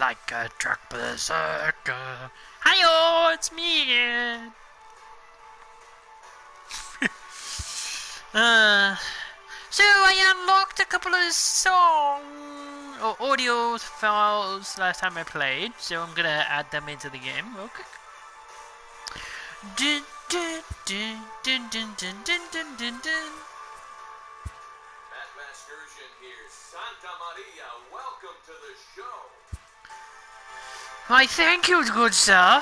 like a truck berserker. Hi-yo, it's me again. So I unlocked a couple of song or audio files last time I played, so I'm gonna add them into the game. Okay. Dun, dun, dun, dun, dun, dun, dun, dun, dun, dun. Matt Mascursion here. Santa Maria, welcome to the show. Why, thank you, good sir.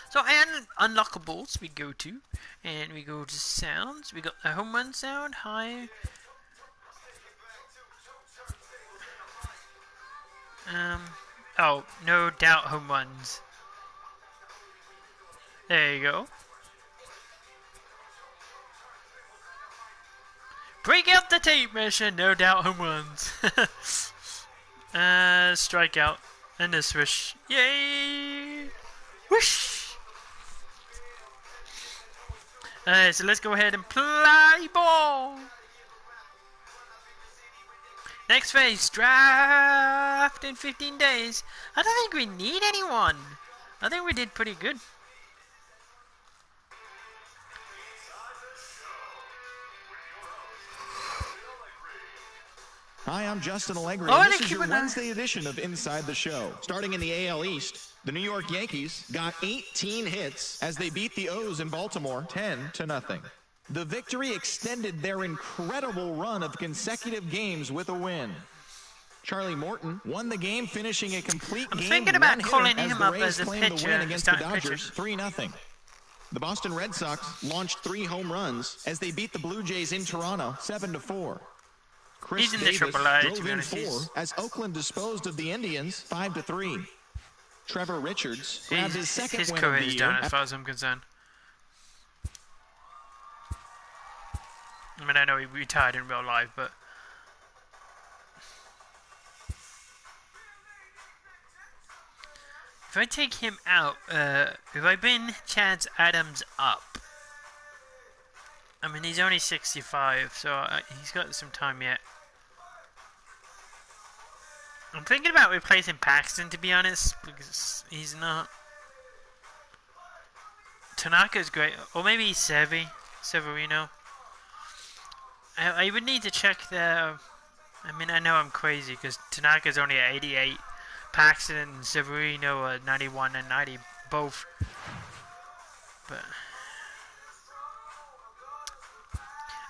So, and unlockables we go to, and we go to sounds. We got the home run sound, high. Oh, no doubt home runs. There you go. Break out the tape measure, no doubt home runs. Strikeout, and a swish. Yay! Whoosh! Alright, so let's go ahead and play ball. Next phase, draft in 15 days. I don't think we need anyone. I think we did pretty good. Hi, I'm Justin Allegri, Oh, and this is your Wednesday edition of Inside the Show. Starting in the AL East, the New York Yankees got 18 hits as they beat the O's in Baltimore 10-0. The victory extended their incredible run of consecutive games with a win. Charlie Morton won the game, finishing a complete game. I'm thinking about calling as him the up Rays as a claimed the pitcher, win against the starting pitcher. Dodgers 3-0. The Boston Red Sox launched 3 home runs as they beat the Blue Jays in Toronto 7-4. Chris He's in the Davis AAA, to drove be in honest. 4 as Oakland disposed of the Indians 5-3. Trevor Richards grabbed his second His win of the career's year. done as far as I'm concerned. I mean, I know he retired in real life, but if I take him out, if I bring Chance Adams up, I mean, he's only 65, so he's got some time yet. I'm thinking about replacing Paxton, to be honest, because he's not. Tanaka's great, or maybe Severino. I would need to check the. I mean, I know I'm crazy because Tanaka's only at 88. Paxton and Severino are 91 and 90 both. But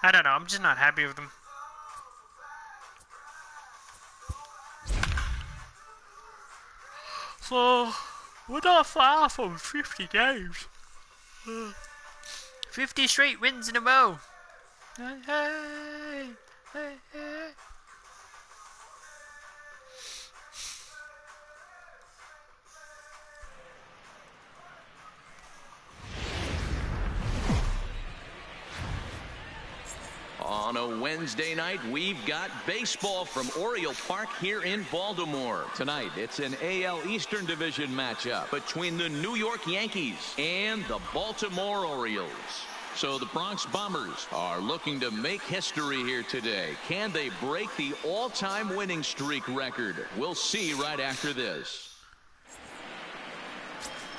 I don't know. I'm just not happy with them. So we're not far from 50 games. 50 straight wins in a row. Hey, hey, hey, hey. On a Wednesday night, we've got baseball from Oriole Park here in Baltimore. Tonight, it's an AL Eastern Division matchup between the New York Yankees and the Baltimore Orioles. So the Bronx Bombers are looking to make history here today. Can they break the all-time winning streak record? We'll see right after this.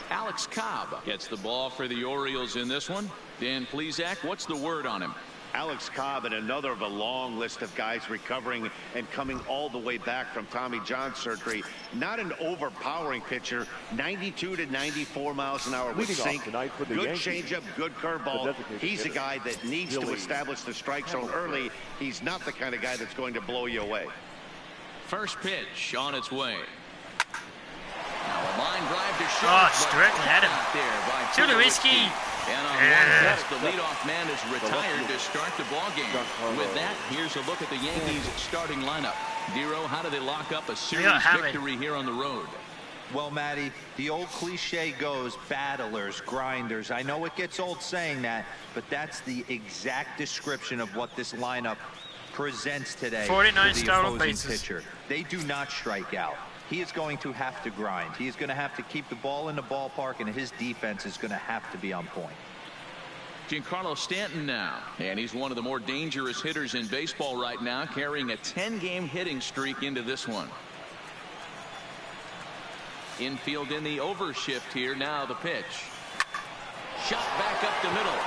Alex Cobb gets the ball for the Orioles in this one. Dan Plesac, what's the word on him? Alex Cobb and another of a long list of guys recovering and coming all the way back from Tommy John surgery. Not an overpowering pitcher. 92 to 94 miles an hour with sink. Good changeup, good curveball. He's a guy that needs to establish the strike zone early. He's not the kind of guy that's going to blow you away. First pitch on its way. Now a line drive to short. Oh, it's directly at him. Tulowitzki. And on one pitch, the leadoff man is retired to start the ball game. With that, here's a look at the Yankees' starting lineup. Dero, how do they lock up a series victory here on the road? Well, Matty, the old cliche goes, battlers, grinders. I know it gets old saying that, but that's the exact description of what this lineup presents today. 49 to the stolen opposing bases. pitcher. They do not strike out. He is going to have to grind. He is going to have to keep the ball in the ballpark, and his defense is going to have to be on point. Giancarlo Stanton now. And he's one of the more dangerous hitters in baseball right now, carrying a 10-game hitting streak into this one. Infield in the overshift here. Now the pitch. Shot back up the middle.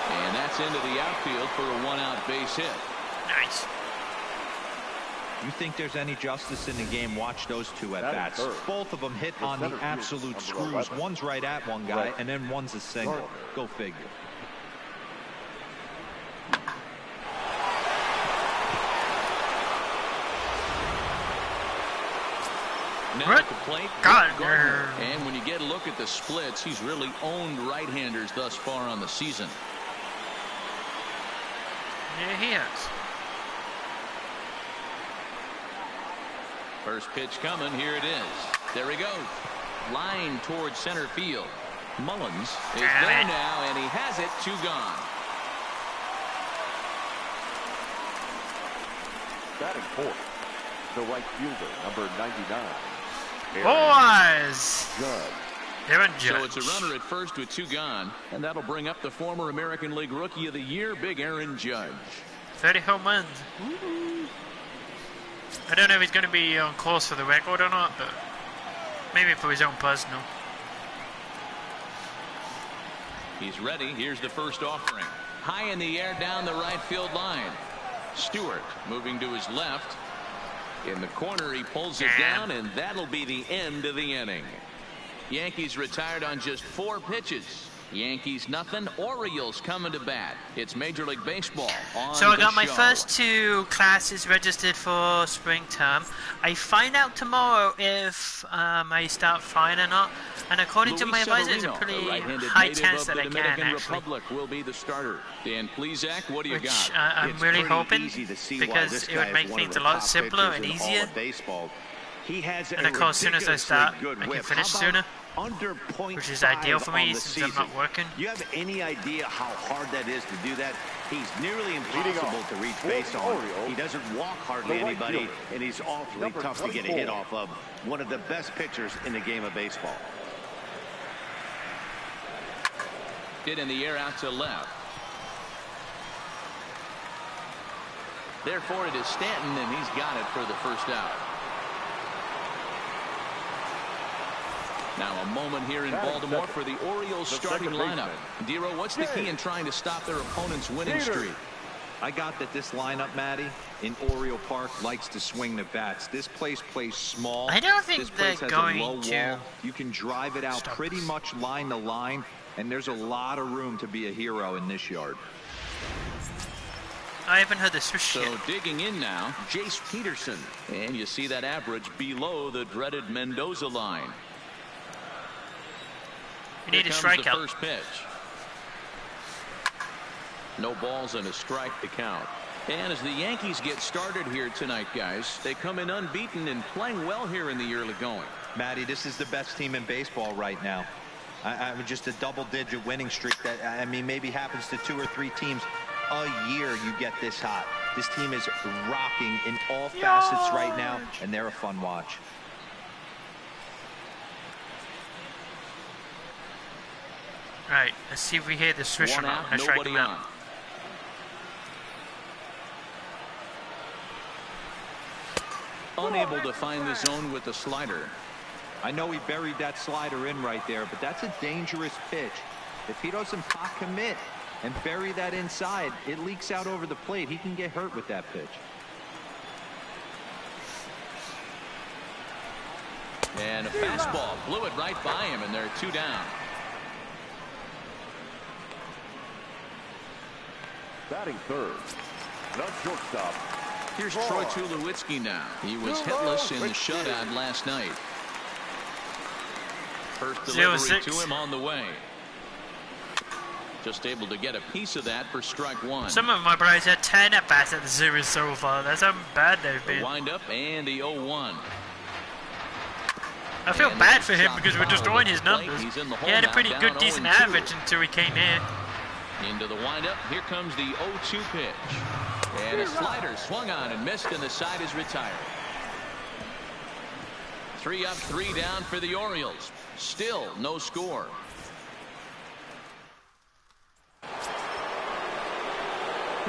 And that's into the outfield for a one-out base hit. Nice. You think there's any justice in the game? Watch those two at-bats. Both of them hit on the absolute screws. One's right at one guy, and then one's a single. Go figure. Now at the plate, Gardner. And when you get a look at the splits, he's really owned right-handers thus far on the season. Yeah, he has. First pitch coming. Here it is. There he goes. Line towards center field. Mullins is there now, and he has it. 2 gone. Batting fourth, the right fielder, number 99. Boys! Aaron Judge. So it's a runner at first with 2 gone, and that'll bring up the former American League Rookie of the Year, Big Aaron Judge. 30 home runs. I don't know if he's going to be on course for the record or not, but maybe for his own personal. He's ready. Here's the first offering. High in the air down the right field line. Stewart moving to his left. In the corner, he pulls it down, and that'll be the end of the inning. Yankees retired on just 4 pitches. Yankees nothing. Orioles coming to bat. It's Major League Baseball on So I got my show. first 2 classes registered for spring term. I find out tomorrow if I start flying or not. And according to my advisor, it's a pretty high chance that I can, actually. Republic will be the starter. Dan Plesac, what do you Which got? I'm really hoping, because it would make things a lot simpler and easier. He has And of course, as soon as I start, good I can whip. finish How sooner, about under .5 which is ideal for me on the since I'm season? not working. You have any idea how hard that is to do that? He's nearly impossible to reach base on. He doesn't walk hardly anybody, and he's awfully tough to get a hit off of. One of the best pitchers in the game of baseball. Hit in the air out to left. Therefore, it is Stanton, and he's got it for the first out. Now a moment here in Baltimore for the Orioles starting lineup. Dero, what's the key in trying to stop their opponent's winning streak? I got that this lineup, Matty, in Oriole Park likes to swing the bats. This place plays small. I don't think this place they're has going a low to wall. You can drive it out stop pretty this. much line to line, and there's a lot of room to be a hero in this yard. I haven't heard the swish So yet. digging in now, Jace Peterson. And you see that average below the dreaded Mendoza line. We need a Here comes the strikeout. first pitch. No balls and a strike to count. And as the Yankees get started here tonight, guys, they come in unbeaten and playing well here in the early going. Matty, this is the best team in baseball right now. I'm just a double-digit winning streak that, I mean, maybe happens to 2 or 3 teams a year. You get this hot. This team is rocking in all facets right now, and they're a fun watch. Right, let's see if we hear the swish or One not. out, Let's strike nobody him out. on. Unable to find the zone with the slider. I know he buried that slider in right there, but that's a dangerous pitch. If he doesn't pop commit and bury that inside, it leaks out over the plate. He can get hurt with that pitch. And a fastball blew it right by him, and they're 2 down. Batting third, the shortstop. Here's Troy Tulowitzki now. He was hitless in the shutout last night. First delivery 0-6. to him on the way. Just able to get a piece of that for strike 1. Some of my brothers had 10 at-bats at the series so far. That's how bad they've The been. wind up and the 0-1. I feel And bad the for him shot because we're foul destroying at his the plate. numbers. He's in the He had a hole pretty now, good, down decent 0-2. average until he came in. Into the windup. Here comes the 0-2 pitch. And a slider swung on and missed, and the side is retired. 3 up, 3 down for the Orioles. Still no score.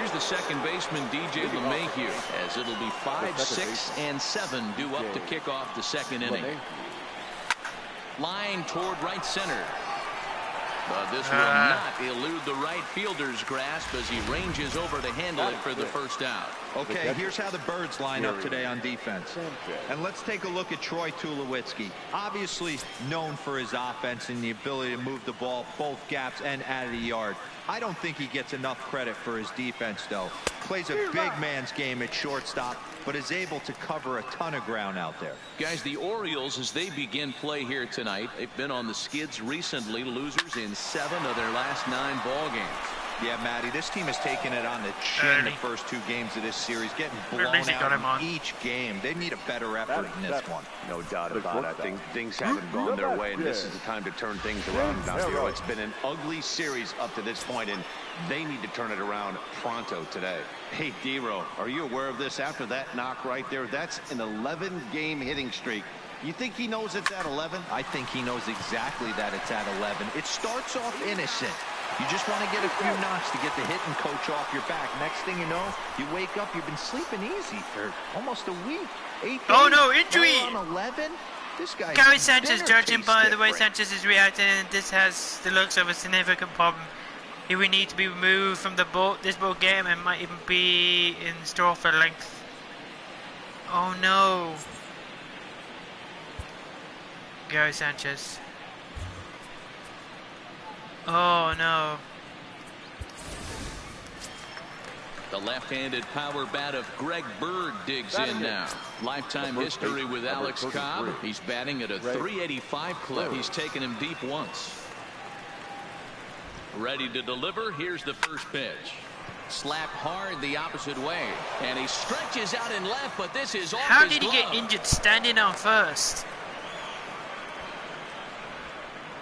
Here's the second baseman, DJ LeMahieu, as it'll be 5, 6, and 7 due up to kick off the second inning. Line toward right center. But this will not elude the right fielder's grasp as he ranges over to handle it for the first out. Okay, here's how the Birds line up today on defense. And let's take a look at Troy Tulowitzki. Obviously known for his offense and the ability to move the ball both gaps and out of the yard. I don't think he gets enough credit for his defense, though. Plays a big man's game at shortstop, but is able to cover a ton of ground out there. Guys, the Orioles, as they begin play here tonight, they've been on the skids recently, losers in 7 of their last 9 ball games. Yeah, Matty, this team has taken it on the chin the first 2 games of this series, getting blown out in each game. They need a better effort in this one. No doubt about it. I think things haven't gone their way, and this is the time to turn things around down here. It's been an ugly series up to this point, and they need to turn it around pronto today. Hey, D-Row, are you aware of this? After that knock right there, that's an 11-game hitting streak. You think he knows it's at 11? I think he knows exactly that it's at 11. It starts off innocent. You just want to get a few knocks to get the hitting coach off your back. Next thing you know, you wake up, you've been sleeping easy for almost a week. 8 days. Oh no, injury! On 11? This guy. Gary Sanchez, judging by the way Sanchez is reacting, this has the looks of a significant problem. He will need to be removed from the this ball game and might even be in store for length. Oh no. Gary Sanchez. Oh no. The left-handed power bat of Greg Bird digs in now. Lifetime history with Alex Cobb. He's batting at a .385 clip. He's taken him deep once. Ready to deliver. Here's the first pitch. Slapped hard the opposite way. And he stretches out in left, but this is off his glove. How did he get injured standing on first?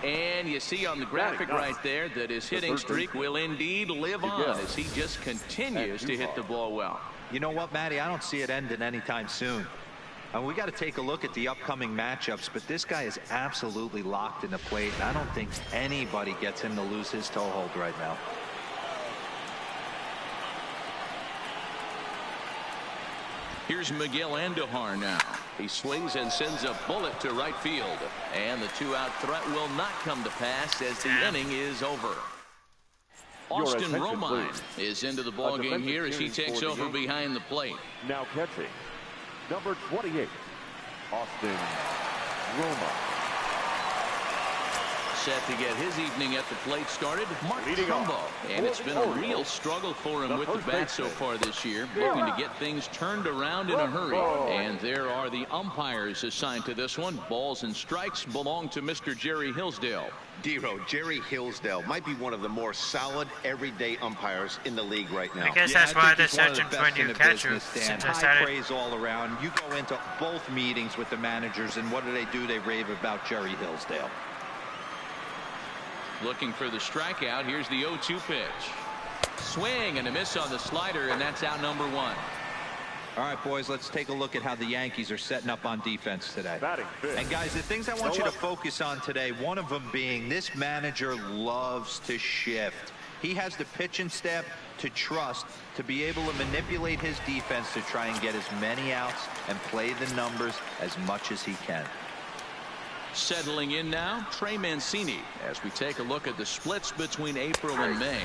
And you see on the graphic right there that his hitting streak will indeed live on as he just continues to hit the ball well. You know what, Matty? I don't see it ending anytime soon. We got to take a look at the upcoming matchups, but this guy is absolutely locked in the plate, and I don't think anybody gets him to lose his toehold right now. Here's Miguel Andujar now. He swings and sends a bullet to right field. And the 2-out threat will not come to pass as the inning is over. Austin Romine is into the ball game here as he takes over behind the plate. Now catching, number 28, Austin Romine. Set to get his evening at the plate started, Mark Trumbo. And it's been a real struggle for him with the bat so far this year, looking to get things turned around in a hurry. And there are the umpires assigned to this one. Balls and strikes belong to Mr. Jerry Hillsdale. D-Row, Jerry Hillsdale might be one of the more solid everyday umpires in the league right now. I guess that's why they're searching for a new catcher. High praise all around. You go into both meetings with the managers, and what do? They rave about Jerry Hillsdale. Looking for the strikeout. Here's the 0-2 pitch. Swing and a miss on the slider, and that's out number 1. All right, boys, let's take a look at how the Yankees are setting up on defense today. And, guys, the things I want you to focus on today, one of them being this manager loves to shift. He has the pitching staff to trust to be able to manipulate his defense to try and get as many outs and play the numbers as much as he can. Settling in now, Trey Mancini, as we take a look at the splits between April and May.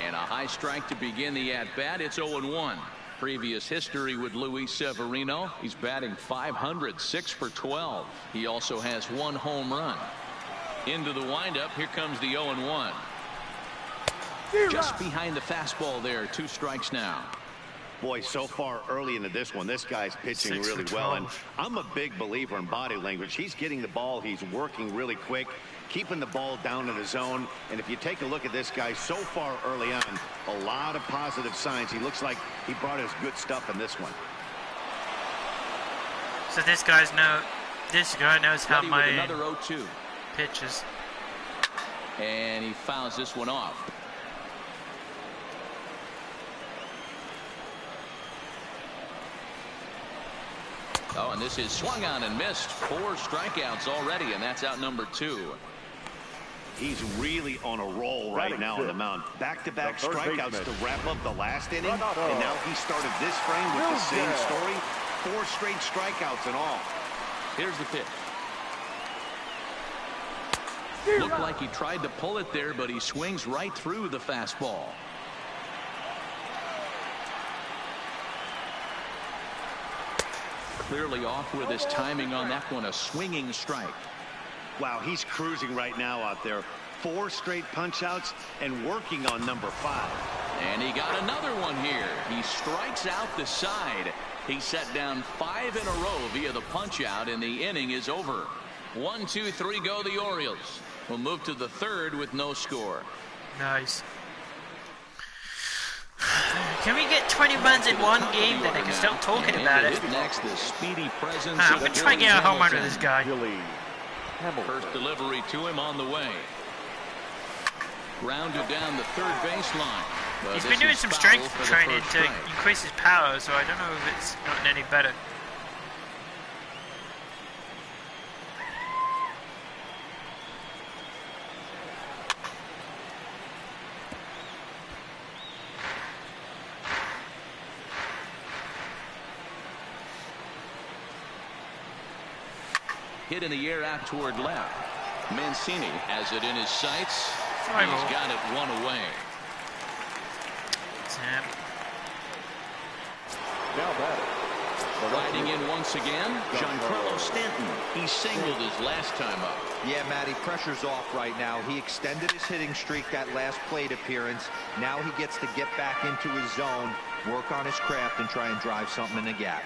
And a high strike to begin the at-bat. It's 0-1. Previous history with Luis Severino. He's batting .500, 6 for 12. He also has 1 home run. Into the windup, here comes the 0-1. Just behind the fastball there, 2 strikes now. Boy, so far early into this one, this guy's pitching really well, and I'm a big believer in body language. He's getting the ball, he's working really quick, keeping the ball down in the zone, and if you take a look at this guy so far early on, a lot of positive signs. He looks like he brought his good stuff in this one. So this guy knows how my another 0-2 pitches. And he fouls this one off. Oh, and this is swung on and missed. 4 strikeouts already, and that's out number 2. He's really on a roll right now on the mound. Back-to-back strikeouts to wrap up the last inning. And now he started this frame with the same story. 4 straight strikeouts and all. Here's the pitch. Looked like he tried to pull it there, but he swings right through the fastball. Clearly off with his timing on that one. A swinging strike. Wow, he's cruising right now out there. 4 straight punch-outs and working on number 5. And he got another one here. He strikes out the side. He set down 5 in a row via the punch-out, and the inning is over. 1, 2, 3 go the Orioles. We'll move to the 3rd with no score. Nice. Can we get 20 runs in one game, then I can stop talking about it? Next, the speedy presence. I'm going to try and get a home run with this guy. First delivery to him on the way. Grounded down the 3rd baseline. He's been doing some strength training to increase his power, so I don't know if it's gotten any better. Hit in the air out toward left. Mancini has it in his sights. He's got it 1 away. Now batting. Riding in once again, Giancarlo Stanton. He singled his last time up. Yeah, Matty, pressure's off right now. He extended his hitting streak that last plate appearance. Now he gets to get back into his zone, work on his craft, and try and drive something in the gap.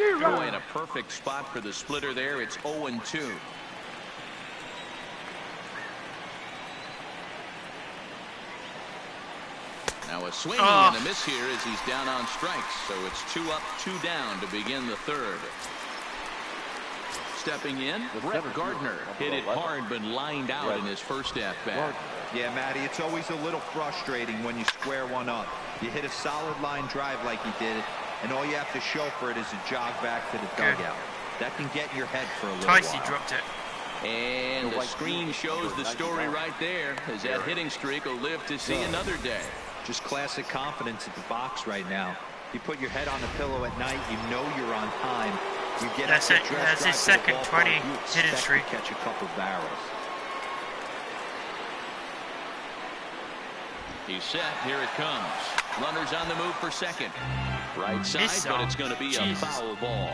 Oh, and a perfect spot for the splitter there. It's 0-2. Now a swing and a miss here as he's down on strikes. So it's 2 up, 2 down to begin the 3rd. Stepping in, Brett Gardner hit it hard but lined out in his first at-bat. Yeah, Matty, it's always a little frustrating when you square one up. You hit a solid line drive like he did, and all you have to show for it is a jog back to the dugout. That can get in your head for a little while. Twice he dropped it. And the screen shows the story right there, as that hitting streak will live to see another day. Just classic confidence at the box right now. You put your head on the pillow at night, you know you're on time. You get That's it. That's his second 20 hitting streak. Catch a couple barrels. He's set. Here it comes. Runners on the move for second. Right side, but it's going to be a foul ball.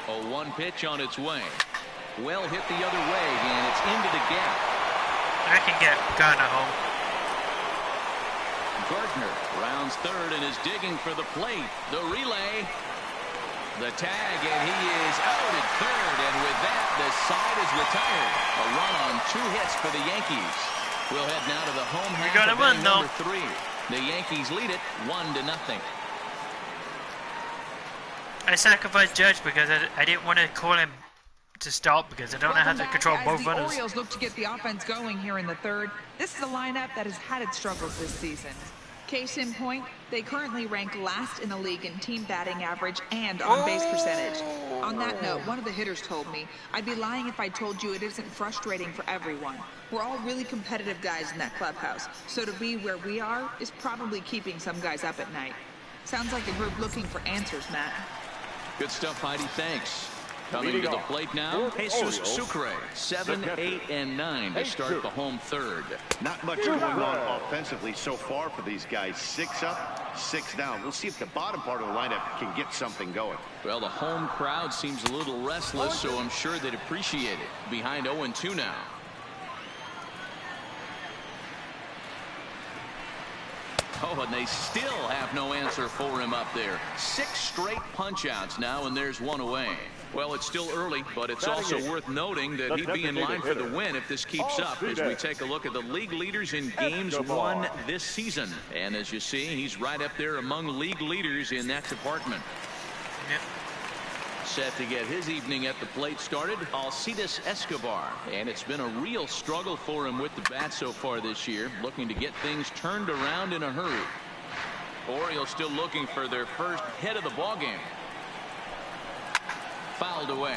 A 1 pitch on its way. Well hit the other way, and it's into the gap. I can get Gardner home. Gardner rounds 3rd and is digging for the plate. The relay. The tag, and he is out at 3rd, and with that, the side is retired. A run on 2 hits for the Yankees. We'll head now to the home half of inning number 3. The Yankees lead it 1-0. I sacrificed Judge because I didn't want to call him to stop because I don't know how to control both runners. The Orioles look to get the offense going here in the 3rd. This is a lineup that has had its struggles this season. Case in point, they currently rank last in the league in team batting average and on-base percentage. On that note, one of the hitters told me, I'd be lying if I told you it isn't frustrating for everyone. We're all really competitive guys in that clubhouse, so to be where we are is probably keeping some guys up at night. Sounds like a group looking for answers, Matt. Good stuff, Heidi. Thanks. Coming to the plate now, Jesus Sucre, 7, 8, and 9 to start the home 3rd. Not much going on offensively so far for these guys. 6 up, 6 down. We'll see if the bottom part of the lineup can get something going. Well, the home crowd seems a little restless, so I'm sure they'd appreciate it. Behind 0-2 now. Oh, and they still have no answer for him up there. 6 straight punch-outs now, and there's 1 away. Well, it's still early, but it's also worth noting that he'd be in line for the win if this keeps up as we take a look at the league leaders in games won this season. And as you see, he's right up there among league leaders in that department. Yep. Set to get his evening at the plate started, Alcides Escobar. And it's been a real struggle for him with the bat so far this year, looking to get things turned around in a hurry. Orioles still looking for their first hit of the ballgame. fouled away.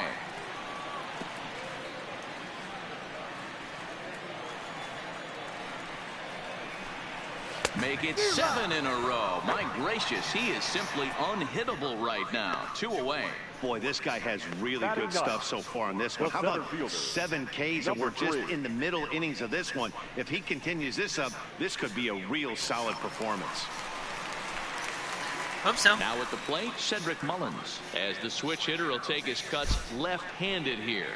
Make it 7 in a row. My gracious, he is simply unhittable right now. 2 away. Boy, this guy has really good stuff so far on this one. How about 7 Ks, and we're just in the middle innings of this one. If he continues this up, this could be a real solid performance. Hope so. Now at the plate, Cedric Mullins. As the switch hitter will take his cuts left-handed here.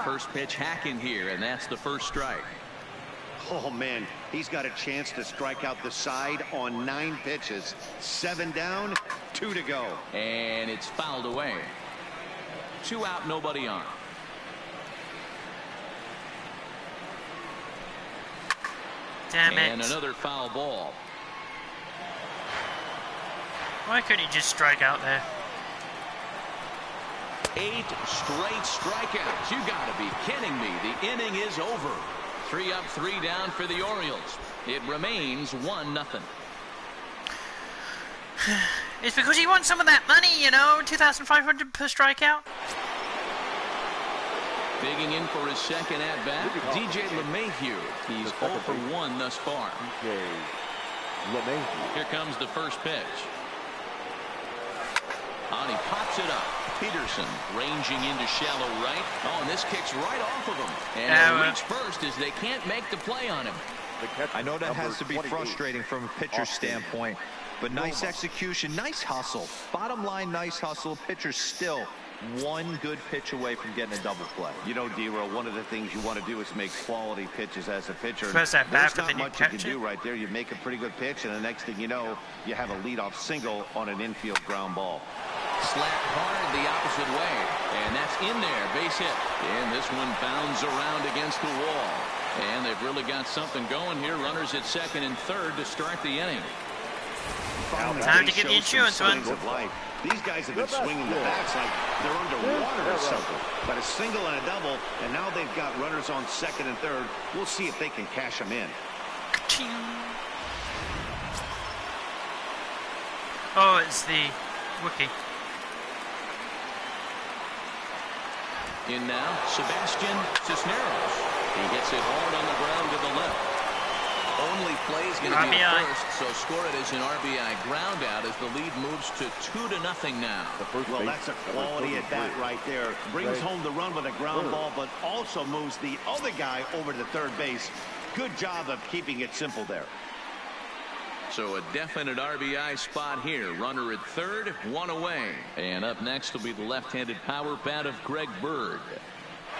First pitch hacking here, and that's the first strike. Oh, man, he's got a chance to strike out the side on 9 pitches. 7 down, 2 to go. And it's fouled away. 2 out, nobody on. Damn it. And another foul ball. Why couldn't he just strike out there? 8 straight strikeouts. You gotta be kidding me. The inning is over. 3 up, 3 down for the Orioles. It remains 1-0. It's because he wants some of that money, you know, $2,500 per strikeout. Digging in for his second at-bat, DJ LeMahieu. He's 0 for 1 thus far. Here comes the first pitch. And he pops it up. Peterson ranging into shallow right. Oh, and this kicks right off of him. And he'll reach first as they can't make the play on him. I know that has to be frustrating from a pitcher's standpoint, but nice execution, nice hustle. Bottom line, nice hustle. Pitcher's still 1 good pitch away from getting a double play. You know, D-Roll, one of the things you want to do is make quality pitches as a pitcher. There's not much you can do right there. You make a pretty good pitch, and the next thing you know, you have a leadoff single on an infield ground ball. Slapped hard the opposite way, and that's in there, base hit. And this one bounds around against the wall. And they've really got something going here. Runners at second and third to start the inning. Time to get the insurance run. These guys have been swinging the bats like they're underwater or something. But a single and a double, and now they've got runners on second and third. We'll see if they can cash them in. Oh, it's the rookie. In now, Sebastian Cisneros. He hits it hard on the ground to the left. Only play is going to be at first, so score it as an RBI ground out as the lead moves to 2-0 now. Well, that's a quality at bat right there. Brings home the run with a ground ball, but also moves the other guy over to third base. Good job of keeping it simple there. So a definite RBI spot here. Runner at third, 1 away. And up next will be the left-handed power bat of Greg Bird.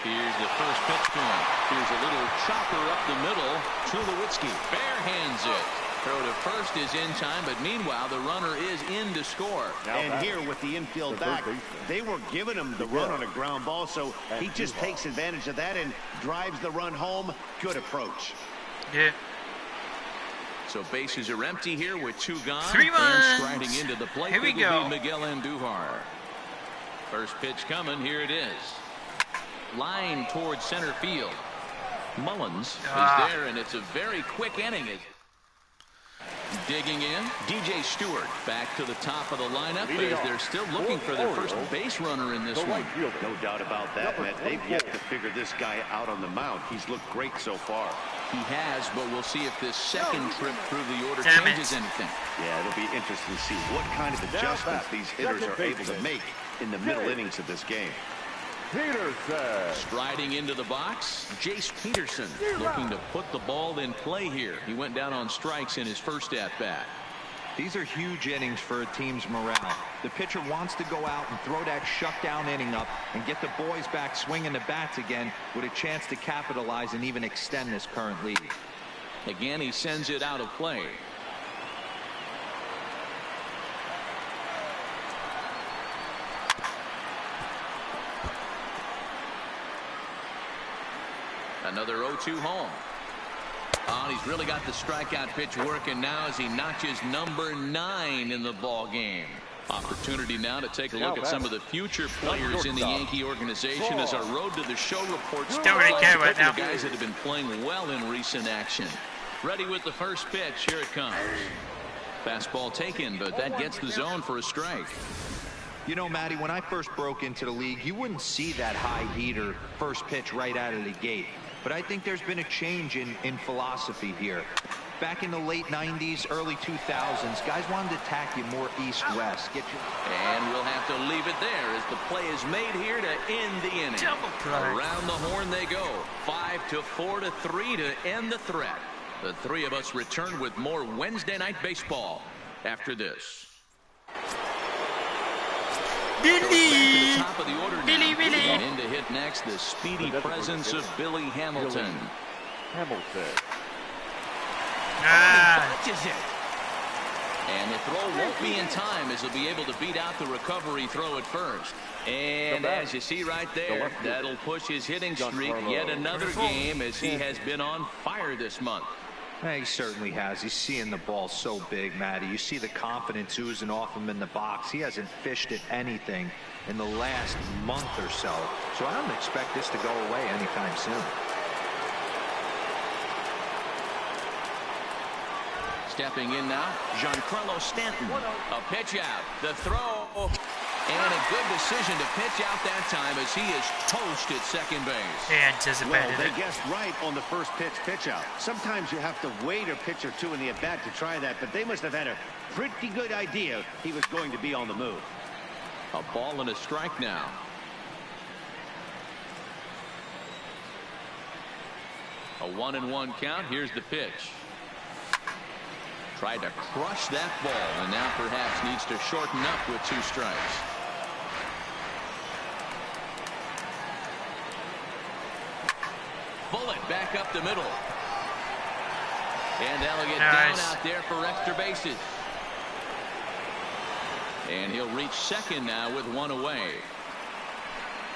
Here's the first pitch to him. Here's a little chopper up the middle. Tulowitzki bare hands it. Throw to first is in time, but meanwhile the runner is in to score. And here with the infield back, they were giving him the run on a ground ball, so he just takes advantage of that and drives the run home. Good approach. Yeah. So bases are empty here with 2 gone. 3 runs. And striding into the plate, Here we go. Be Miguel Andujar. First pitch coming. Here it is. Line towards center field. Mullins is there, and it's a very quick inning. Digging in, DJ Stewart back to the top of the lineup as they're still looking for their first base runner in this one. No doubt about that, Matt. They've yet to figure this guy out on the mound. He's looked great so far. He has, but we'll see if this second trip through the order changes anything. Yeah, it'll be interesting to see what kind of adjustments these hitters are able to make in the middle innings of this game. Peterson. Striding into the box, Jace Peterson looking to put the ball in play here. He went down on strikes in his first at-bat. These are huge innings for a team's morale. The pitcher wants to go out and throw that shutdown inning up and get the boys back swinging the bats again with a chance to capitalize and even extend this current lead. Again, he sends it out of play. Another 0-2 home. Oh, he's really got the strikeout pitch working now as he notches number 9 in the ball game. Opportunity now to take a look at some of the future players in the Yankee organization as our Road to the Show reports. Don't really care right now. Guys that have been playing well in recent action. Ready with the first pitch. Here it comes. Fastball taken, but that gets the zone for a strike. You know, Matty, when I first broke into the league, you wouldn't see that high heater first pitch right out of the gate. But I think there's been a change in philosophy here. Back in the late 90s, early 2000s, guys wanted to attack you more east-west. And we'll have to leave it there as the play is made here to end the inning. Around the horn they go. 5-4 to 3 to end the threat. The three of us return with more Wednesday Night Baseball after this. Billy! Top of the order now. Billy. And in to hit next, the speedy presence of Billy Hamilton. Touches it. And the throw won't be in time as he'll be able to beat out the recovery throw at first. And as you see right there, that'll push his hitting streak yet another game as he has been on fire this month. He certainly has. He's seeing the ball so big, Matty. You see the confidence oozing off him in the box. He hasn't fished at anything in the last month or so. So I don't expect this to go away anytime soon. Stepping in now, Giancarlo Stanton. A pitch out. The throw. And a good decision to pitch out that time as he is toast at second base. He anticipated they guessed right on the first pitch out. Sometimes you have to wait a pitch or two in the at-bat to try that, but they must have had a pretty good idea he was going to be on the move. A ball and a strike now. A 1-1 count. Here's the pitch. Tried to crush that ball and now perhaps needs to shorten up with 2 strikes. Bullet back up the middle. And that'll get down out there for extra bases. And he'll reach second now with 1 away.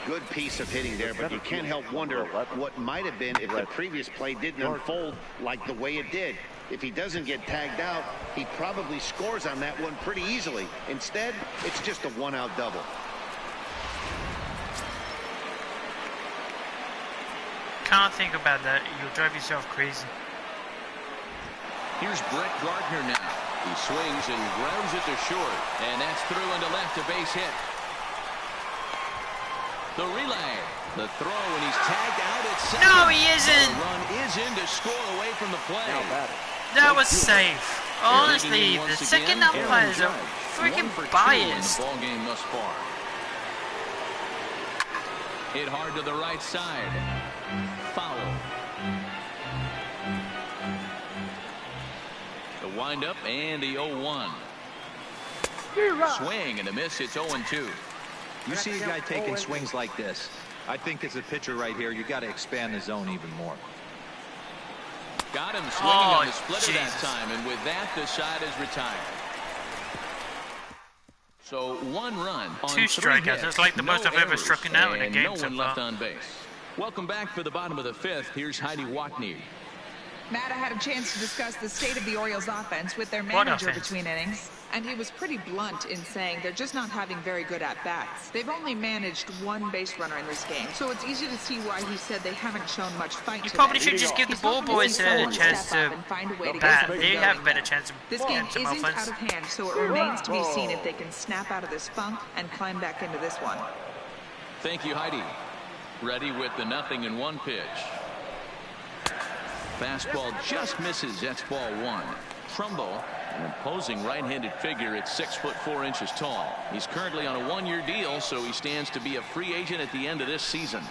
Good piece of hitting there, but you can't help wonder what might have been if the previous play didn't unfold like the way it did. If he doesn't get tagged out, he probably scores on that one pretty easily. Instead, it's just a 1-out double. Can't think about that. You'll drive yourself crazy. Here's Brett Gardner now. He swings and grounds it to short. And that's through into left, a base hit. The relay. The throw, and he's tagged out at second. No, he isn't. The run is in to score away from the play. That was safe. Honestly, the second umpires are freaking biased. Ball game thus far. Hit hard to the right side. Foul. The windup and the 0-1. Swing and a miss. It's 0-2. You see a guy taking swings like this. I think as a pitcher right here, you got to expand the zone even more. Got him swinging on the splitter that time, and with that, the side is retired. So 1 run on 2 strikeouts. It's like the most I've ever struck out in a game no so one far. left on base. Welcome back for the bottom of the 5th. Here's Heidi Watney. Matt, I had a chance to discuss the state of the Orioles offense with their manager between innings, and he was pretty blunt in saying they're just not having very good at-bats. They've only managed 1 base runner in this game, so it's easy to see why he said they haven't shown much fight. You probably should just give the ball boys a chance to bat. They have a better chance of this game isn't out of hand, so it remains to be seen if they can snap out of this funk and climb back into this one. Thank you, Heidi. Ready with the 0-1 pitch. Fastball just misses. That's ball 1. Trumbo, an imposing right-handed figure at 6'4" tall. He's currently on a 1-year deal, so he stands to be a free agent at the end of this season.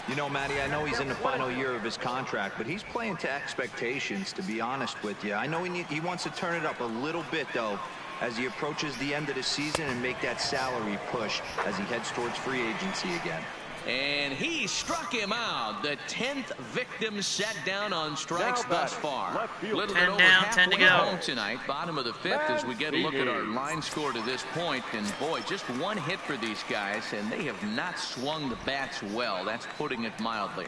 You know, Matty, I know he's in the final year of his contract, but he's playing to expectations, to be honest with you. I know he wants to turn it up a little bit, though, as he approaches the end of the season and make that salary push as he heads towards free agency again. And he struck him out. The 10th victim set down on strikes thus far. Little bit over halfway home tonight. Bottom of the 5th as we get a look at our line score to this point. And boy, just 1 hit for these guys, and they have not swung the bats well. That's putting it mildly.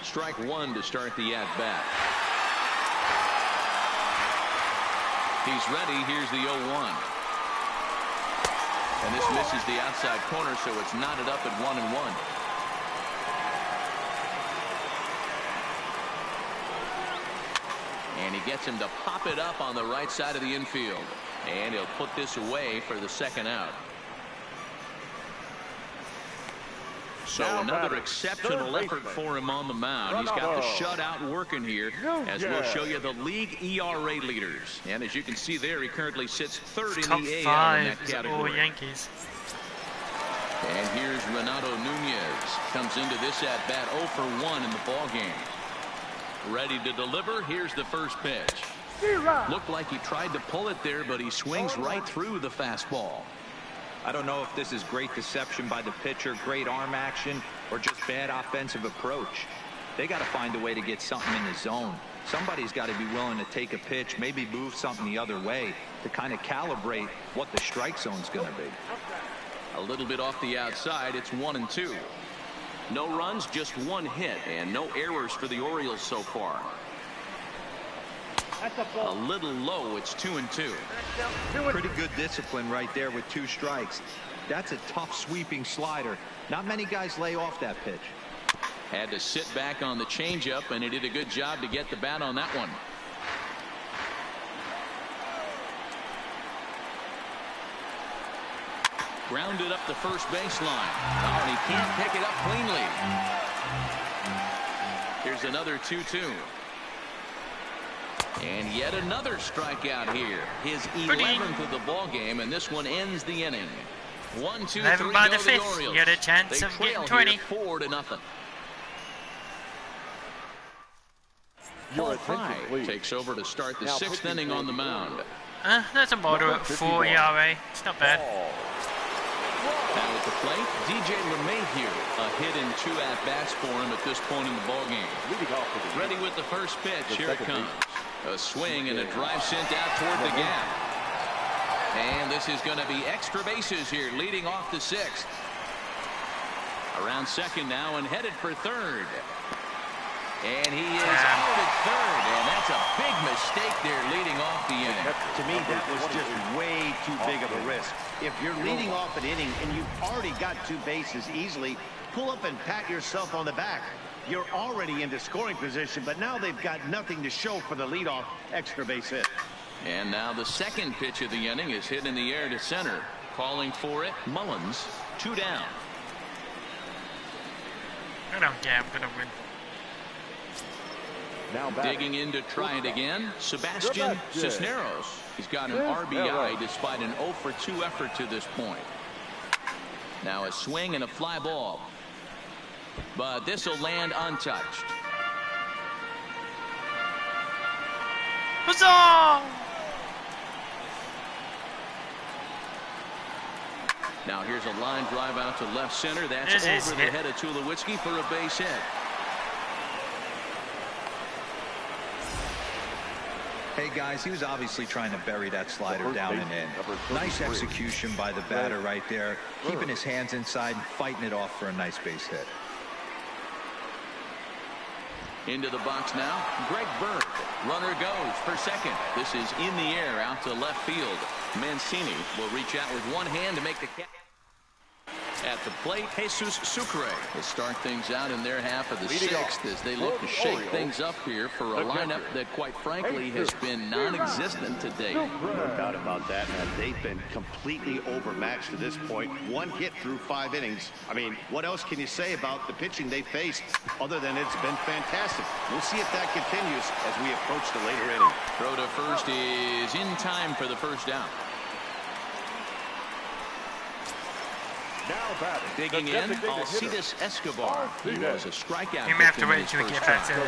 Strike 1 to start the at-bat. He's ready. Here's the 0-1. And this misses the outside corner, so it's knotted up at 1-1. And he gets him to pop it up on the right side of the infield. And he'll put this away for the second out. So another exceptional effort for him on the mound. He's got the shutout working here, as we'll show you the league ERA leaders. And as you can see there, he currently sits third in the AL in that category. All Yankees. And here's Renato Nunez. Comes into this at bat 0 for 1 in the ball game. Ready to deliver. Here's the first pitch. Looked like he tried to pull it there, but he swings right through the fastball. I don't know if this is great deception by the pitcher, great arm action, or just bad offensive approach. They got to find a way to get something in the zone. Somebody's got to be willing to take a pitch, maybe move something the other way to kind of calibrate what the strike zone's going to be. A little bit off the outside. It's 1-2. No runs, just one hit, and no errors for the Orioles so far. A little low. It's 2-2. Pretty good discipline right there with 2 strikes. That's a tough sweeping slider. Not many guys lay off that pitch. Had to sit back on the changeup, and he did a good job to get the bat on that one. Grounded up the first baseline. Oh, and he can't pick it up cleanly. Here's another 2-2. And yet another strikeout here. His 11th of the ball game, and this one ends the inning. 1, 2, 3 by go the fifth. the Orioles. You got a chance they of trail getting 20. 4-0. Paul Fry takes over to start the 6th inning on the mound. That's a moderate 4 ERA. It's not bad. Now at the plate, DJ LeMahieu. A hit in 2 at-bats for him at this point in the ballgame. Ready with the first pitch. Here it comes. A swing and a drive sent out toward the gap. And this is going to be extra bases here, leading off the 6th. Around second now and headed for third. And he is out at third, and that's a big mistake there leading off the inning. To me, that was just way too big of a risk. If you're leading off an inning and you've already got 2 bases easily, pull up and pat yourself on the back. You're already into scoring position, but now they've got nothing to show for the leadoff extra base hit. And now the second pitch of the inning is hit in the air to center. Calling for it, Mullins, 2 down. I don't care. I'm going to win. Now digging in to try it again, Sebastian Cisneros. He's got an RBI despite an 0 for 2 effort to this point. Now a swing and a fly ball. But this will land untouched. Huzzah! Now here's a line drive out to left center. That's over the head of Tulowitzki for a base hit. Hey guys, he was obviously trying to bury that slider down and in. Nice execution by the batter right there, keeping his hands inside and fighting it off for a nice base hit. Into the box now, Greg Bird. Runner goes for second. This is in the air out to left field. Mancini will reach out with one hand to make the catch. At the plate, Jesus Sucre will start things out in their half of the 6th as they look to shake things up here for a lineup that, quite frankly, has been non-existent to date. No doubt about that, man. They've been completely overmatched to this point. 1 hit through 5 innings. I mean, what else can you say about the pitching they faced other than it's been fantastic? We'll see if that continues as we approach the later inning. Throw to first is in time for the first down. Digging in, Alcides Escobar. He was a strikeout. You may have to wait until we get back to the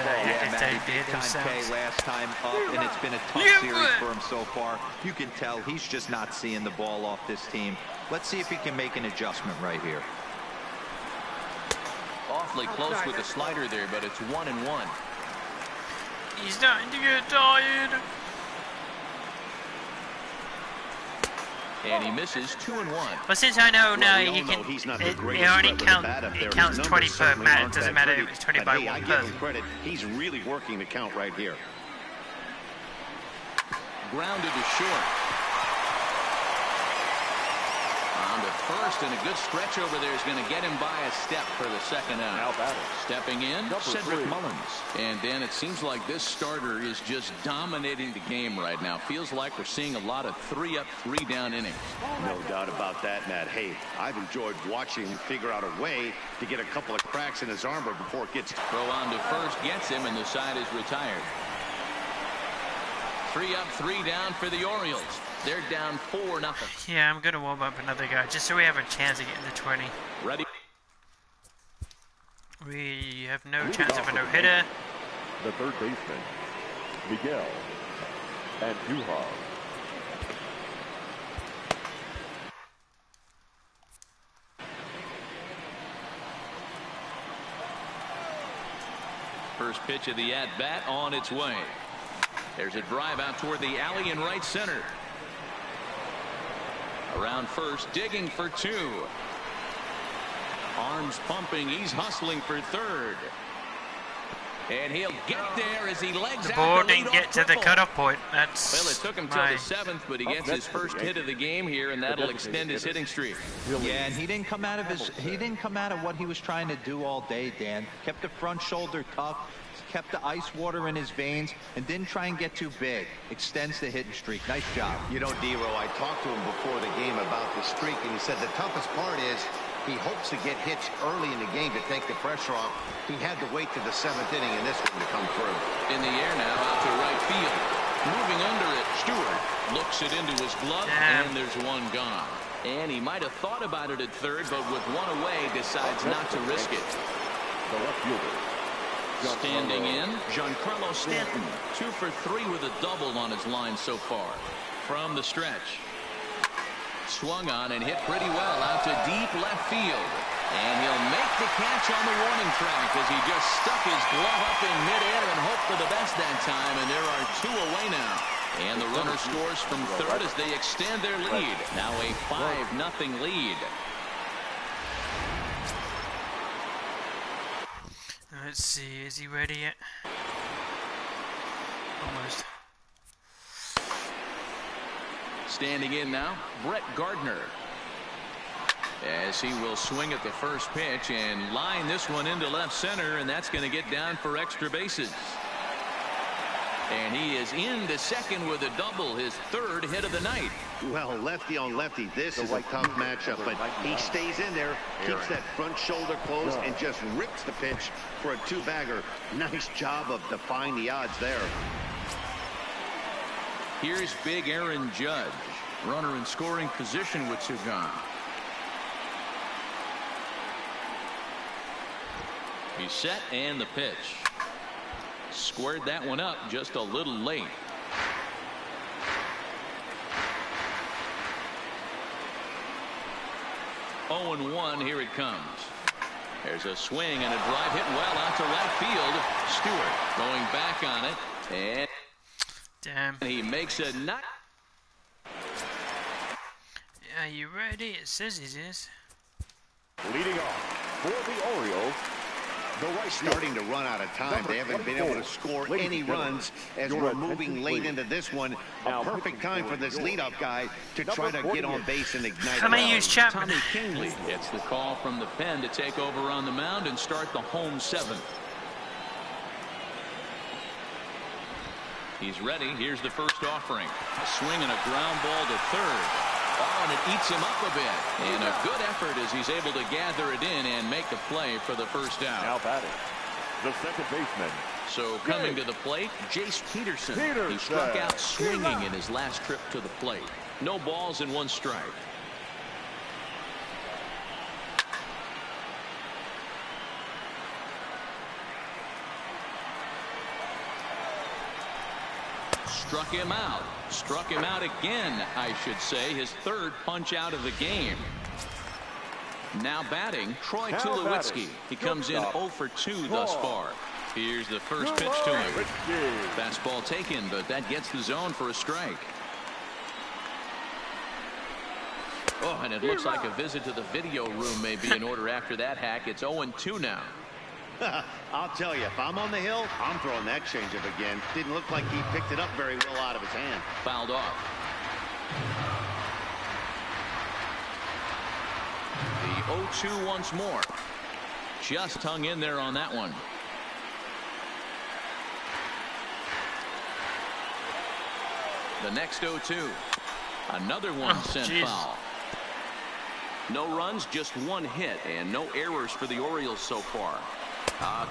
last time up, and it's been a tough series for him so far. You can tell he's just not seeing the ball off this team. Let's see if he can make an adjustment right here. Awfully close with the slider there, but it's 1-1. He's starting to get tired. And he misses 2-1. But since I know now you can, it counts 20 per match. It doesn't matter if it's 20 by 1 person. Credit. He's really working the count right here. Grounded to short. On on to first, and a good stretch over there is going to get him by a step for the second out. Now batting. Stepping in, Number Cedric 3. Mullins. And Dan, it seems like this starter is just dominating the game right now. Feels like we're seeing a lot of 3-up, 3-down innings. No doubt about that, Matt. Hey, I've enjoyed watching him figure out a way to get a couple of cracks in his armor before it gets. Throw on to first gets him, and the side is retired. 3-up, 3-down for the Orioles. They're down 4-0. Yeah, I'm gonna warm up another guy just so we have a chance of getting to 20. Ready? We have no chance of a no-hitter. The third baseman, Miguel Andujar. First pitch of the at-bat on its way. There's a drive out toward the alley in right center. Around first, digging for 2. Arms pumping. He's hustling for third. And he'll get there as he legs The out ball the didn't get to the cutoff point. That's Well, it took him till the 7th, but he gets his first hit of the game here, and that'll extend his hitting streak. Yeah, and he didn't come out of what he was trying to do all day, Dan. Kept the front shoulder tough, kept the ice water in his veins, and didn't try and get too big. Extends the hitting streak. Nice job. You know, Dero, I talked to him before the game about the streak, and he said the toughest part is he hopes to get hits early in the game to take the pressure off. He had to wait to the 7th inning in this one to come through. In the air now, out to right field. Moving under it, Stewart looks it into his glove, and there's one gone. And he might have thought about it at third, but with one away, decides not to risk it. The left fielder, Standing in, Giancarlo Stanton, 2 for 3 with a double on his line so far. From the stretch. Swung on and hit pretty well out to deep left field. And he'll make the catch on the warning track as he just stuck his glove up in midair and hoped for the best that time. And there are 2 away now. And the runner scores from third as they extend their lead. Now a 5-0 lead. Let's see, is he ready yet? Almost. Standing in now, Brett Gardner. As he will swing at the first pitch and line this one into left center, and that's going to get down for extra bases. And he is into second with a double, his 3rd hit of the night. Well, lefty on lefty, this is a tough matchup, but he stays in there, keeps that front shoulder closed, and just rips the pitch for a 2-bagger. Nice job of defying the odds there. Here's big Aaron Judge. Runner in scoring position with 2 gone. He's set, and the pitch. Squared that one up just a little late. Oh, and 1, here it comes. There's a swing and a drive hit well out to right field. Stewart going back on it, and Damn. he makes a knock. Are you ready? It says he is. leading off for the Orioles, the right starting to run out of time. They haven't been able to score any runs as we're moving late into this one. A perfect time for this leadoff guy to try to get on base and ignite. How many use Chapman? Tommy Kingley gets the call from the pen to take over on the mound and start the home 7th. He's ready. Here's the first offering. A swing and a ground ball to third. Oh, and it eats him up a bit. And a good effort as he's able to gather it in and make the play for the first out. Now batting, the second baseman. So coming to the plate, Jace Peterson. He struck out swinging in his last trip to the plate. No balls and 1 strike. Struck him out. Struck him out again, I should say. His 3rd punch out of the game. Now batting, Troy Tulowitzki. He comes in 0 for 2 thus far. Here's the first pitch to him. Fastball taken, but that gets the zone for a strike. Oh, and it looks like a visit to the video room may be in order after that hack. It's 0-2 now. I'll tell you, if I'm on the hill, I'm throwing that changeup again. Didn't look like he picked it up very well out of his hand. Fouled off. 0-2 once more. Just hung in there on that one. The next 0-2. Another one sent foul. No runs, just one hit, and no errors for the Orioles so far.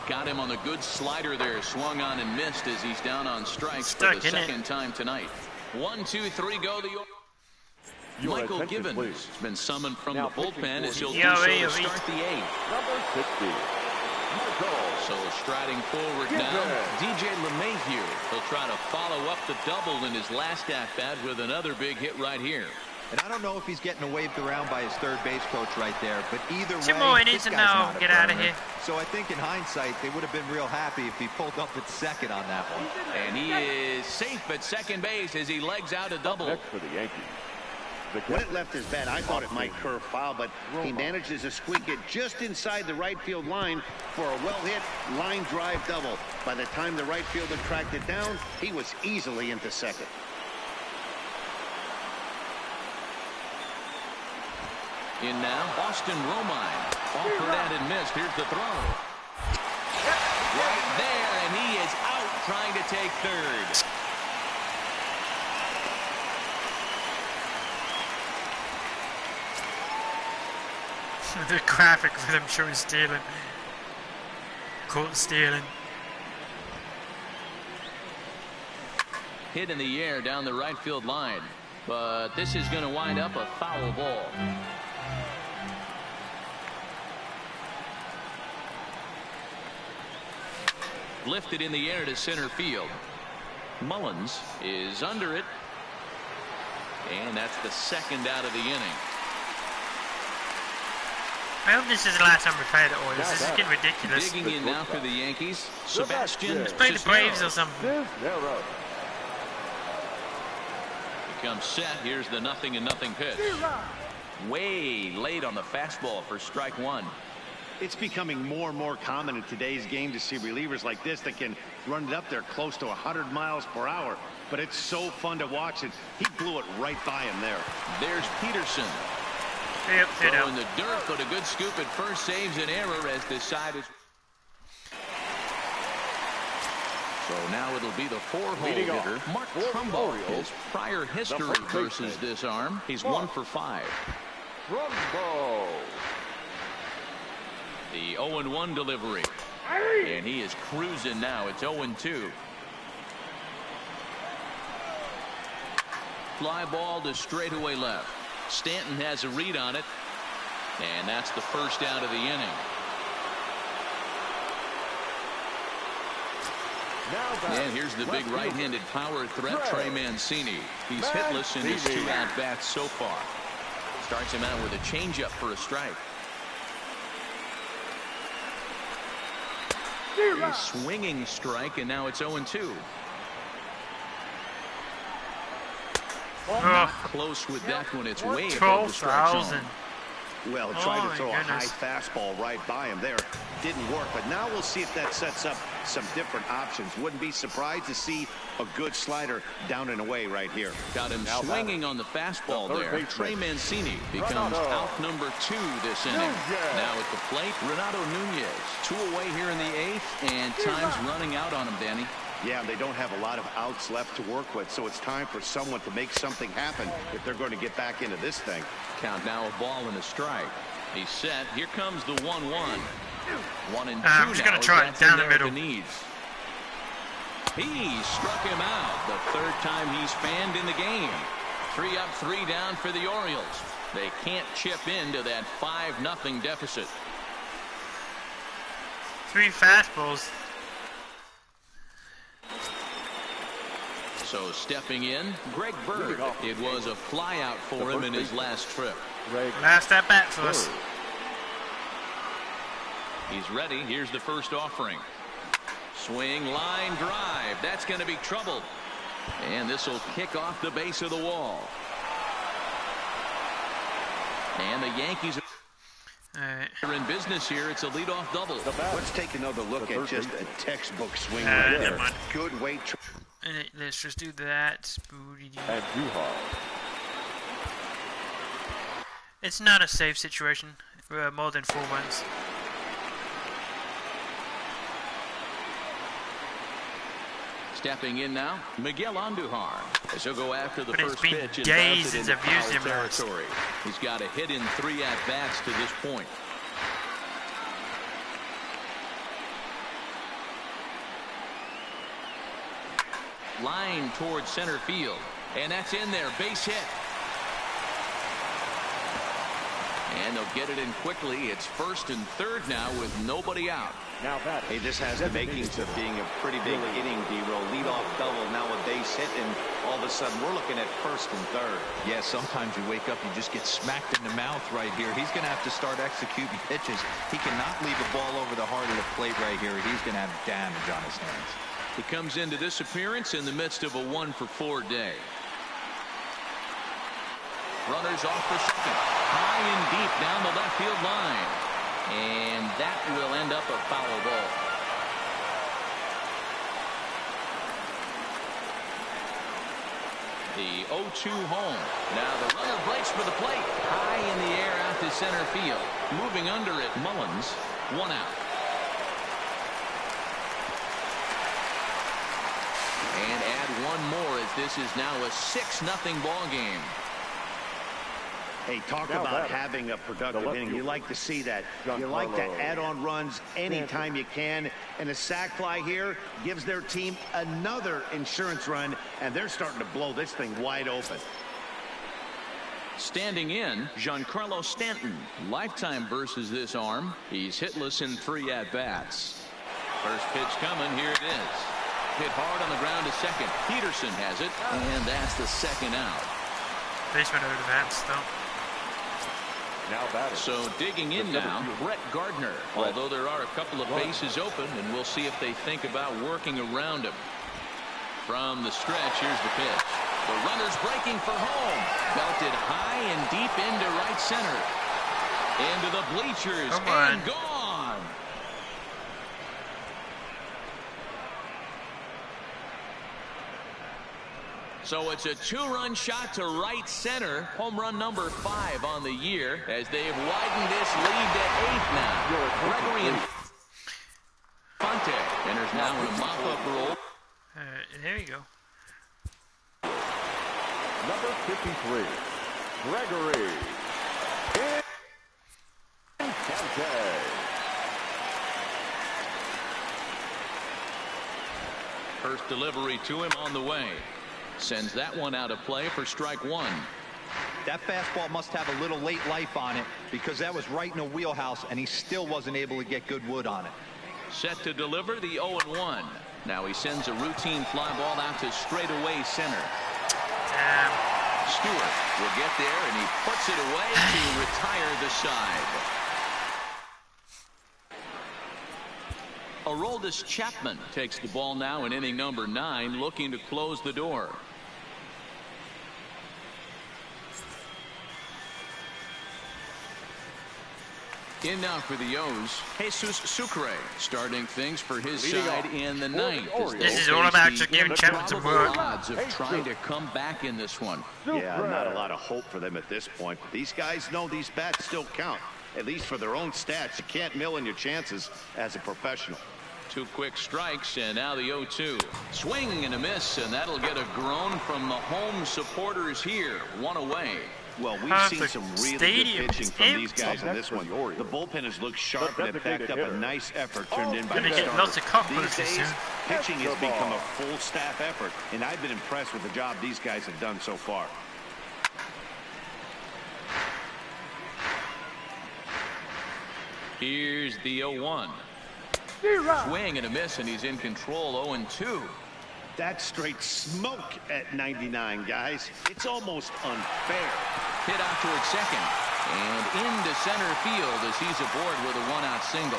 Got him on a good slider there. Swung on and missed as he's down on strikes for the second time tonight. 1, 2, 3, go. Michael Givens has been summoned from the bullpen as he'll do so to start the 8th. Number 60. So striding forward now, DJ LeMahieu. He'll try to follow up the double in his last at-bat with another big hit right here. And I don't know if he's getting waved around by his third base coach right there, but either way, 2 more innings and now get out of here. So I think in hindsight, they would have been real happy if he pulled up at second on that one. And he is safe at second base as he legs out a double. Next for the Yankees. When it left his bat, I thought it might curve foul, but he manages to squeak it just inside the right field line for a well-hit line drive double. By the time the right fielder tracked it down, he was easily into second. In now, Austin Romine. Offered out and missed. Here's the throw. Right there, and he is out trying to take third. The graphic for them showing stealing. Caught stealing. Hit in the air down the right field line. But this is going to wind up a foul ball. Lifted in the air to center field. Mullins is under it. And that's the second out of the inning. I hope this is the last time we play the Orioles. This is getting ridiculous. Digging in now for the Yankees. Sebastian. Let's play the Braves or something. Becomes set. Here's the 0-0 pitch. Way late on the fastball for strike one. It's becoming more and more common in today's game to see relievers like this that can run it up there close to 100 miles per hour. But it's so fun to watch it. He blew it right by him there. There's Peterson. Yep, Throw in the dirt, but a good scoop at first saves an error as this side is. So now it'll be the 4-hole hitter, Mark Trumbo. His prior history versus this arm, he's 1 for 5. Trumbo. The 0-1 delivery. And he is cruising now. It's 0-2. Fly ball to straightaway left. Stanton has a read on it. And that's the first out of the inning. And here's the big right-handed power threat, Trey Mancini. He's hitless in his 2 at-bats so far. Starts him out with a changeup for a strike. A swinging strike, and now it's 0-2. Not close with that one. It's way above the strike zone. Well, tried to throw a high fastball right by him there. Didn't work, but now we'll see if that sets up some different options. Wouldn't be surprised to see a good slider down and away right here. Got him swinging on the fastball there. Trey Mancini becomes out number 2 this inning. Now at the plate, Renato Nunez. 2 away here in the 8th, and time's running out on him, Danny. Yeah, they don't have a lot of outs left to work with, so it's time for someone to make something happen if they're going to get back into this thing. Count now, a ball and a strike. He's set. Here comes the 1-1. 1 and 2 I'm just going to try it down the middle. He struck him out. The 3rd time he's fanned in the game. 3 up, 3 down for the Orioles. They can't chip into that 5-0 deficit. 3 fastballs. So stepping in, Greg Bird. It was a flyout for him in his last trip. Last at bat for us. He's ready. Here's the first offering. Swing, line drive. That's going to be trouble. And this will kick off the base of the wall. And the Yankees are in business here. It's a leadoff double. Let's take another look at just a textbook swing right there. Good weight. Let's just do that. It's not a safe situation. more than 4 runs. Stepping in now, Miguel Andujar. As he'll go after the But first it's been pitch and days bounce it since into I've used foul him last. territory. He's got a hit in 3 at-bats to this point. Line towards center field, and that's in there, base hit. And they'll get it in quickly. It's first and third now with nobody out. Now that Hey, this has the makings of being a pretty big inning, D-roll. Leadoff double, now a base hit, and all of a sudden we're looking at first and third. Yeah, sometimes you wake up, you just get smacked in the mouth right here. He's going to have to start executing pitches. He cannot leave the ball over the heart of the plate right here. He's going to have damage on his hands. He comes into this appearance in the midst of a 1-for-4 day. Runners off for second. High and deep down the left field line. And that will end up a foul ball. The 0-2 home. Now the runner breaks for the plate. High in the air out to center field. Moving under it, Mullins. 1 out. And add one more as this is now a 6-0 ball game. Hey, talk about having a productive inning. You like to see that. You like to add on runs anytime you can. And a sac fly here gives their team another insurance run, and they're starting to blow this thing wide open. Standing in, Giancarlo Stanton. Lifetime versus this arm. He's hitless in 3 at-bats. First pitch coming. Here it is. Hit hard on the ground to second. Peterson has it, and that's the second out. Baseman over the bats, though. So digging in now, Brett Gardner. Although there are a couple of bases open, and we'll see if they think about working around him. From the stretch, here's the pitch. The runner's breaking for home. Belted high and deep into right center. Into the bleachers and gone. So it's a 2-run shot to right center. Home run number 5 on the year as they've widened this lead to 8 now. Gregory Infante enters now in a mop-up role. There you go. Number 53, Gregory Infante. First delivery to him on the way. Sends that one out of play for strike 1. That fastball must have a little late life on it because that was right in the wheelhouse, and he still wasn't able to get good wood on it. Set to deliver the 0-1. Now he sends a routine fly ball out to straightaway center. Stewart will get there, and he puts it away to retire the side. Aroldis Chapman takes the ball now in inning number 9, looking to close the door. In now for the O's, Jesus Sucre starting things for his side in the 9th. This is all about just giving Chapman some work. Odds of trying to come back in this one. Yeah, not a lot of hope for them at this point. But these guys know these bats still count, at least for their own stats. You can't mill in your chances as a professional. 2 quick strikes, and now the 0-2. Swing and a miss, and that'll get a groan from the home supporters here. 1 away. Well, we've seen some really good pitching from these guys in this one. The bullpen has looked sharp and it backed up a nice effort turned in by the starter. These days, pitching has become a full staff effort, and I've been impressed with the job these guys have done so far. Here's the 0-1. Swing and a miss, and he's in control. 0-2. That's straight smoke at 99, guys. It's almost unfair. Hit out towards second and into center field as he's aboard with a 1-out single.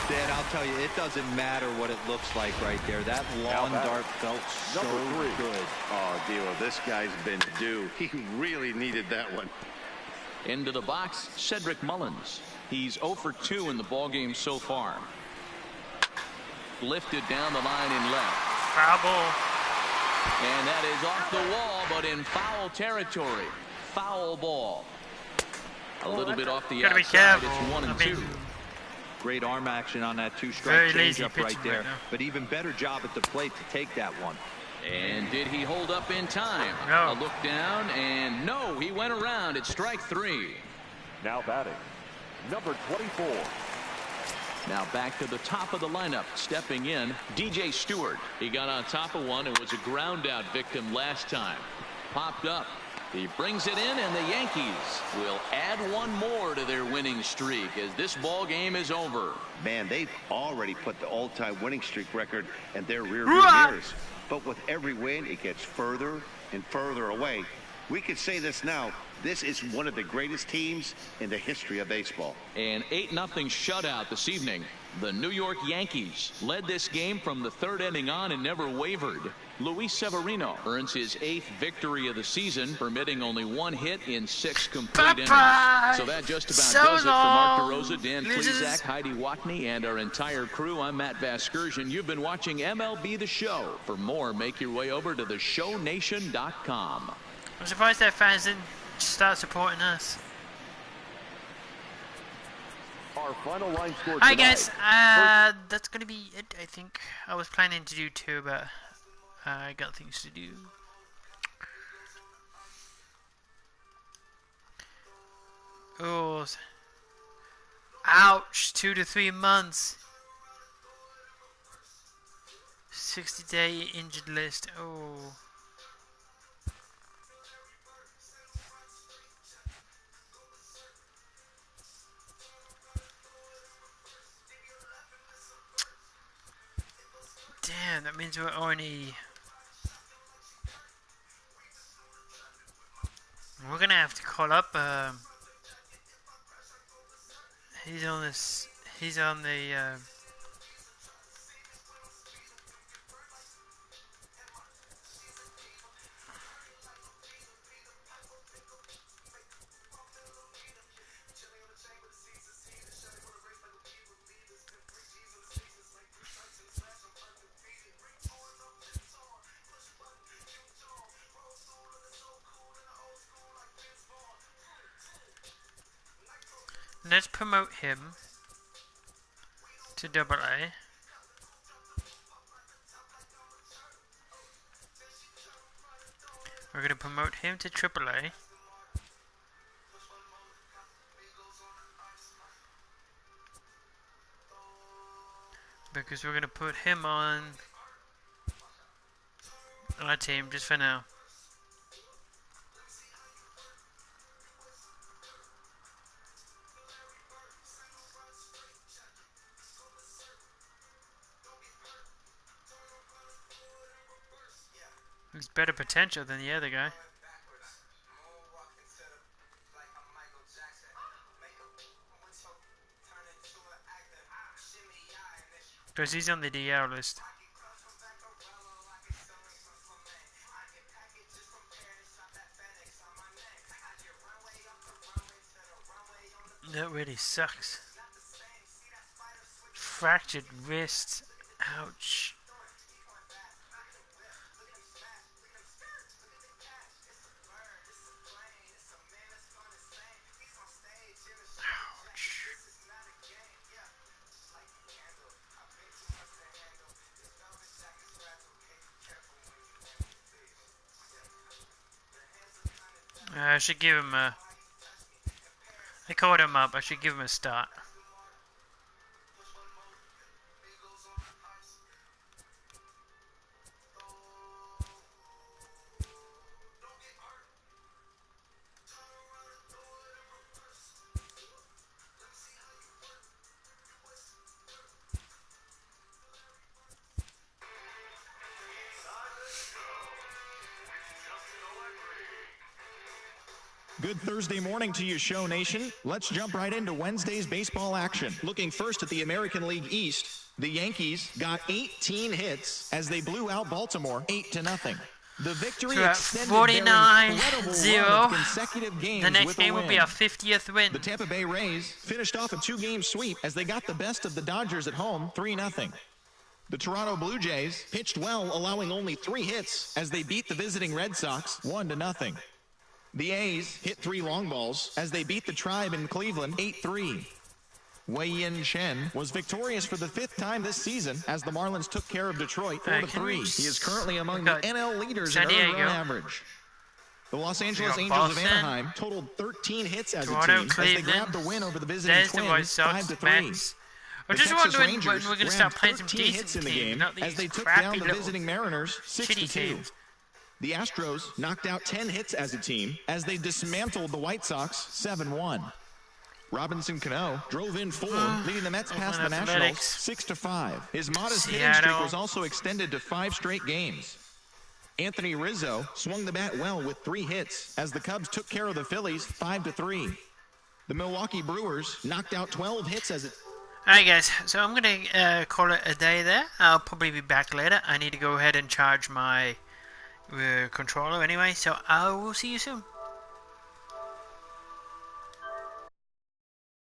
Dan, I'll tell you, it doesn't matter what it looks like right there. That lawn dart felt so good. Oh, Dio, this guy's been due. He really needed that one. Into the box, Cedric Mullins. He's 0 for 2 in the ballgame so far. Lifted down the line in left. Foul ball. And that is off the wall, but in foul territory. Foul ball. A little bit off the Gotta be outside. careful. It's 1 and 2. Great arm action on that Very two-strike lazy changeup right pitching there. right now. But even better job at the plate to take that one. And did he hold up in time? No. A look down, and no, he went around. It's strike 3. Now batting, number 24. Now back to the top of the lineup. Stepping in, DJ Stewart. He got on top of one and was a ground out victim last time. Popped up. He brings it in, and the Yankees will add one more to their winning streak as this ball game is over. Man, they've already put the all-time winning streak record in their rearview mirrors. But with every win, it gets further and further away. We could say this now. This is one of the greatest teams in the history of baseball. An 8-0 shutout this evening. The New York Yankees led this game from the 3rd inning on and never wavered. Luis Severino earns his 8th victory of the season, permitting only 1 hit in 6 complete innings. So that just about does it for Mark DeRosa, Dan Plesac, Heidi Watney, and our entire crew. I'm Matt Vasgersian. You've been watching MLB The Show. For more, make your way over to theshownation.com. I'm surprised their fans didn't start supporting us. Our final line score Hi tonight. guys, that's gonna be it. I think I was planning to do 2, but I got things to do. Oh, ouch! 2 to 3 months. 60-day injured list. Oh. Damn, that means we're only... We're gonna have to call up, he's on this, he's on the, let's promote him to AA. We're going to promote him to AAA. Because we're going to put him on our team just for now. He's better potential than the other guy. Because he's on the DL list. That really sucks. Fractured wrist. Ouch. I should give him a... I called him up. I should give him a start. Good Thursday morning to you, Show Nation. Let's jump right into Wednesday's baseball action. Looking first at the American League East, the Yankees got 18 hits as they blew out Baltimore 8-0. The victory extended their incredible run of consecutive games. The next game will be our 50th win. The Tampa Bay Rays finished off a 2-game sweep as they got the best of the Dodgers at home 3-0. The Toronto Blue Jays pitched well, allowing only 3 hits as they beat the visiting Red Sox 1-0. The A's hit 3 long balls as they beat the Tribe in Cleveland 8-3. Wei-Yin Chen was victorious for the 5th time this season as the Marlins took care of Detroit 4-3. He is currently among the NL leaders in earned run average. The Los Angeles Angels of Anaheim totaled 13 hits as a team as they grabbed the win over the visiting Twins 5-3. I'm just wondering when we're going to start playing some decent teams, not these as they took crappy down the little visiting Mariners 6-2. The Astros knocked out 10 hits as a team as they dismantled the White Sox 7-1. Robinson Cano drove in 4, leading the Mets past the Nationals 6-5. His modest hitting streak was also extended to 5 straight games. Anthony Rizzo swung the bat well with 3 hits as the Cubs took care of the Phillies 5-3. The Milwaukee Brewers knocked out 12 hits as a... Alright guys, so I'm going to call it a day there. I'll probably be back later. I need to go ahead and charge my controller anyway, so I will see you soon.